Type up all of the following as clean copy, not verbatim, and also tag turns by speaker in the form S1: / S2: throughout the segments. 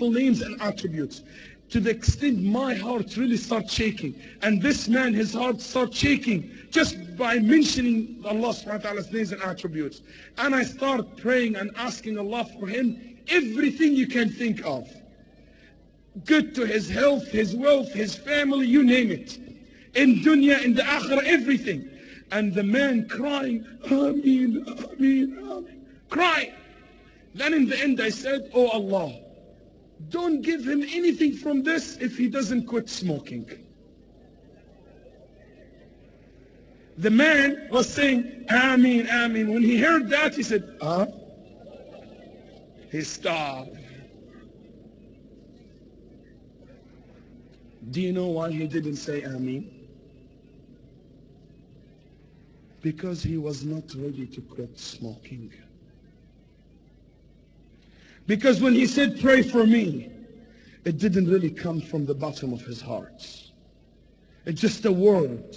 S1: names and attributes, to the extent my heart really starts shaking. And this man, his heart starts shaking just by mentioning Allah subhanahu wa ta'ala's names and attributes. And I start praying and asking Allah for him everything you can think of. Good to his health, his wealth, his family, you name it. In dunya, in the akhirah, everything. And the man crying, Ameen, Ameen, Ameen, crying. Then in the end I said, oh Allah, don't give him anything from this if he doesn't quit smoking. The man was saying, Ameen, Ameen. When he heard that, he said, He stopped. Do you know why he didn't say Ameen? Because he was not ready to quit smoking. Because when he said, pray for me, it didn't really come from the bottom of his heart. It's just a word.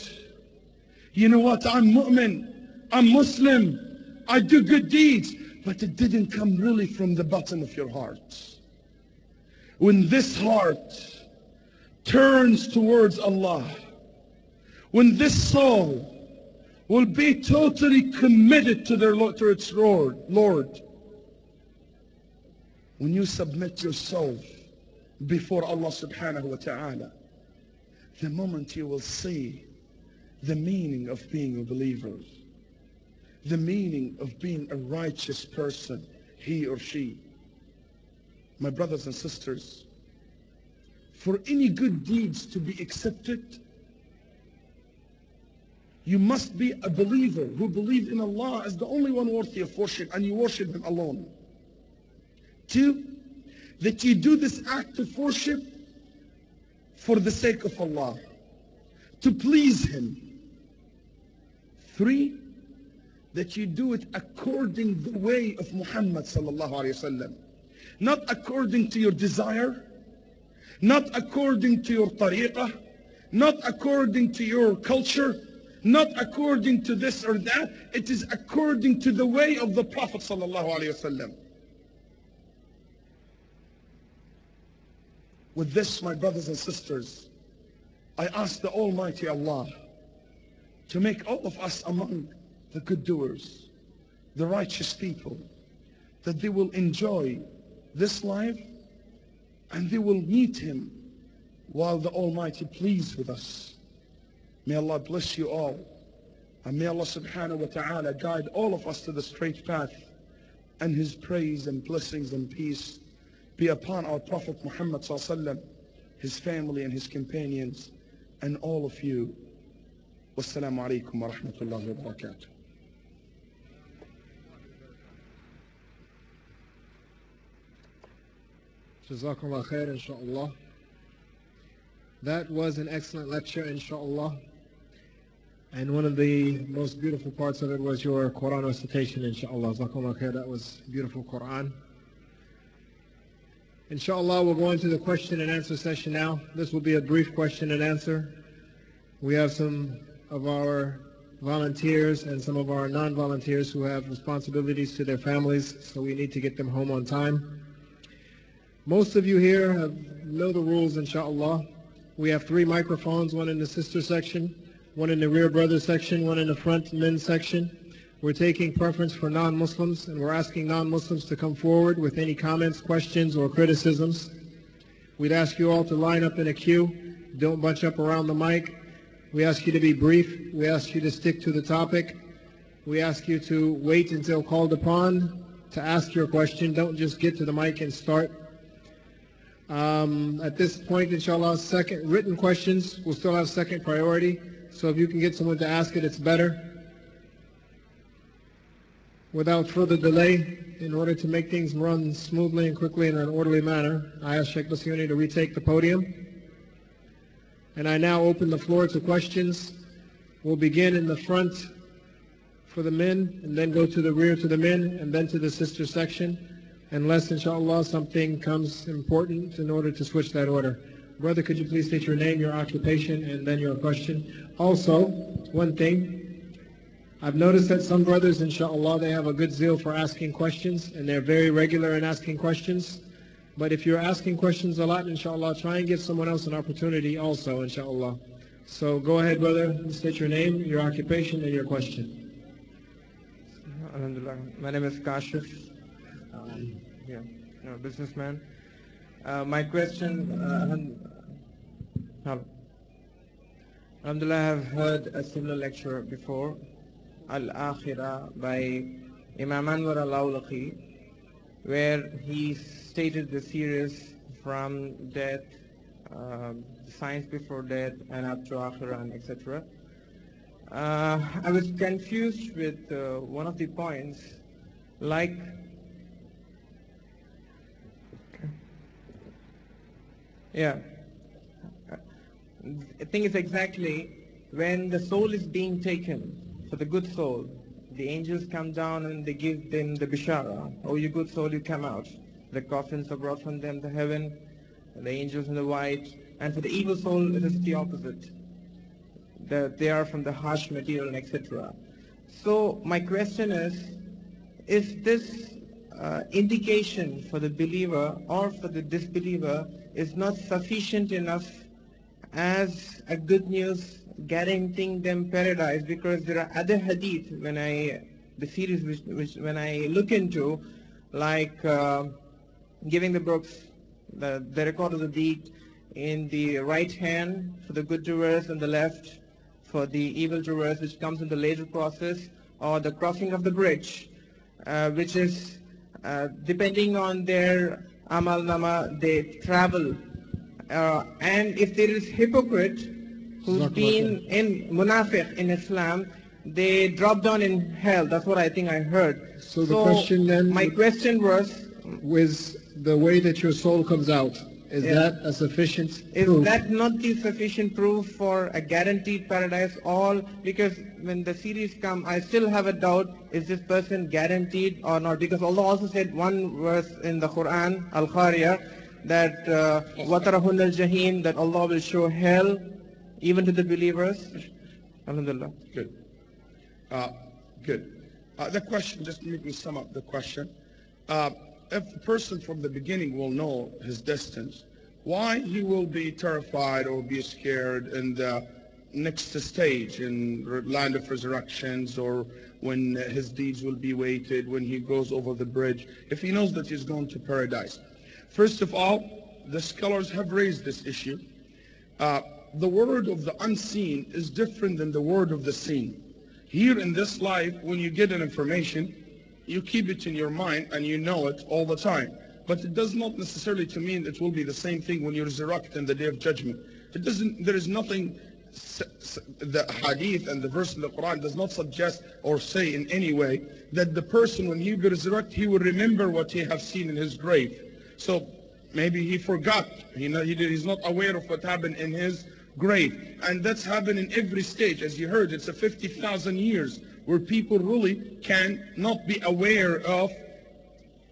S1: You know what, I'm mu'min, I'm Muslim, I do good deeds, but it didn't come really from the bottom of your heart. When this heart turns towards Allah, when this soul will be totally committed to its Lord, when you submit yourself before Allah subhanahu wa ta'ala, the moment you will see the meaning of being a believer, the meaning of being a righteous person, he or she. My brothers and sisters, for any good deeds to be accepted, you must be a believer who believes in Allah as the only one worthy of worship, and you worship Him alone. 2, that you do this act of worship for the sake of Allah, to please Him. 3, that you do it according the way of Muhammad sallallahu alaihi wasallam, not according to your desire, not according to your tariqah, not according to your culture, not according to this or that. It is according to the way of the Prophet sallallahu alaihi wasallam. With this, my brothers and sisters, I ask the Almighty Allah to make all of us among the good doers, the righteous people, that they will enjoy this life and they will meet Him while the Almighty pleased with us. May Allah bless you all, and may Allah subhanahu wa ta'ala guide all of us to the straight path, and His praise and blessings and peace be upon our Prophet Muhammad sallallahu alaihi wasallam, his family and his companions, and all of you. Wassalamu alaikum wa rahmatullahi wa barakatuh.
S2: Jazakallah khair, inshaAllah. That was an excellent lecture, inshaAllah. And one of the most beautiful parts of it was your Quran recitation, inshaAllah. Jazakallah khair, that was beautiful Quran. Inshallah, we'll go into the question and answer session now. This will be a brief question and answer. We have some of our volunteers and some of our non-volunteers who have responsibilities to their families, so we need to get them home on time. Most of you here know the rules, inshallah. We have 3 microphones, one in the sister section, one in the rear brother section, one in the front men's section. We're taking preference for non-Muslims, and we're asking non-Muslims to come forward with any comments, questions, or criticisms. We'd ask you all to line up in a queue. Don't bunch up around the mic. We ask you to be brief. We ask you to stick to the topic. We ask you to wait until called upon to ask your question. Don't just get to the mic and start. At this point, inshallah, written questions will still have second priority. So if you can get someone to ask it, it's better. Without further delay, in order to make things run smoothly and quickly in an orderly manner, I ask Sheikh Basyouni to retake the podium. And I now open the floor to questions. We'll begin in the front for the men, and then go to the rear to the men, and then to the sister section, unless, inshallah, something comes important in order to switch that order. Brother, could you please state your name, your occupation, and then your question? Also, one thing, I've noticed that some brothers, inshallah, they have a good zeal for asking questions, and they're very regular in asking questions. But if you're asking questions a lot, inshallah, try and give someone else an opportunity also, inshallah. So go ahead, brother, state your name, your occupation, and your question.
S3: Alhamdulillah. My name is Kashif. Businessman. My question, Alhamdulillah, I have heard a similar lecture before, Al-Akhirah by Imam Anwar al-Awlaqi, where he stated the series from death, science before death, and up to Akhirah, and etc. I was confused with one of the points, like I think it's exactly when the soul is being taken, for the good soul, the angels come down and they give them the bishara. Oh, you good soul, you come out. The coffins are brought from them to heaven, the angels in the white. And for the evil soul, it is the opposite. They are from the harsh material, etc. So my question is this indication for the believer or for the disbeliever is not sufficient enough as a good news guaranteeing them paradise? Because there are other hadith when I look into, like giving the books, the record of the deed in the right hand for the good doers and the left for the evil doers, which comes in the later process, or the crossing of the bridge, which is depending on their amal nama, they travel. And if there is hypocrite who's been in munafiq in Islam, they drop down in hell. That's what I think I heard.
S2: So the question then,
S3: my question was,
S2: with the way that your soul comes out, is that a sufficient proof?
S3: Is that not the sufficient proof for a guaranteed paradise? All because when the series come, I still have a doubt, is this person guaranteed or not? Because Allah also said one verse in the Quran, Al-Qariyah, that وَتَرَهُنَّ الْجَحِيمِ, that Allah will show hell even to the believers. Alhamdulillah.
S1: Good. Good. The question, just let me sum up the question. If the person from the beginning will know his destiny, why he will be terrified or be scared in the next stage in land of resurrections, or when his deeds will be weighted, when he goes over the bridge, if he knows that he's going to paradise? First of all, the scholars have raised this issue. The word of the unseen is different than the word of the seen. Here in this life, when you get an information, you keep it in your mind and you know it all the time. But it does not necessarily to mean it will be the same thing when you resurrect in the Day of Judgment. There is nothing, the hadith and the verse in the Quran does not suggest or say in any way that the person, when he will resurrect, he will remember what he have seen in his grave. So maybe he forgot, he's not aware of what happened in his grave. And that's happened in every stage. As you heard, it's a 50,000 years where people really can not be aware of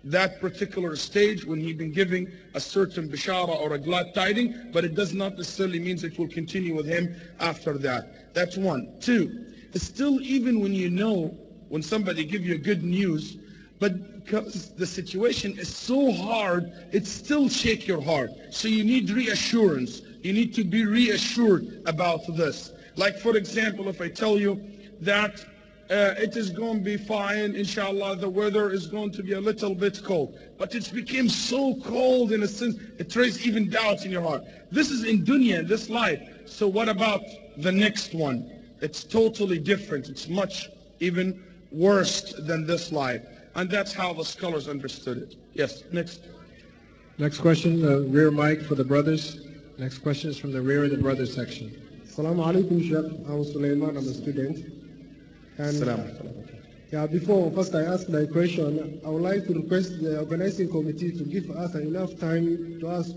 S1: that particular stage when he's been giving a certain bishara or a glad tiding, but it does not necessarily mean it will continue with him after that. That's one. Two, still even when you know, when somebody gives you good news, but because the situation is so hard, it still shakes your heart. So you need reassurance. You need to be reassured about this. Like for example, if I tell you that it is going to be fine, inshallah, the weather is going to be a little bit cold, but it's became so cold in a sense, it raises even doubts in your heart. This is in dunya, in this life. So what about the next one? It's totally different. It's much even worse than this life. And that's how the scholars understood it. Yes, next.
S2: Next question, the rear mic for the brothers. Next question is from the rear of the brothers section.
S4: Assalamu alaikum, Sheikh. I'm Sulaiman, I'm a student. And before first I ask my question, I would like to request the organizing committee to give us enough time to ask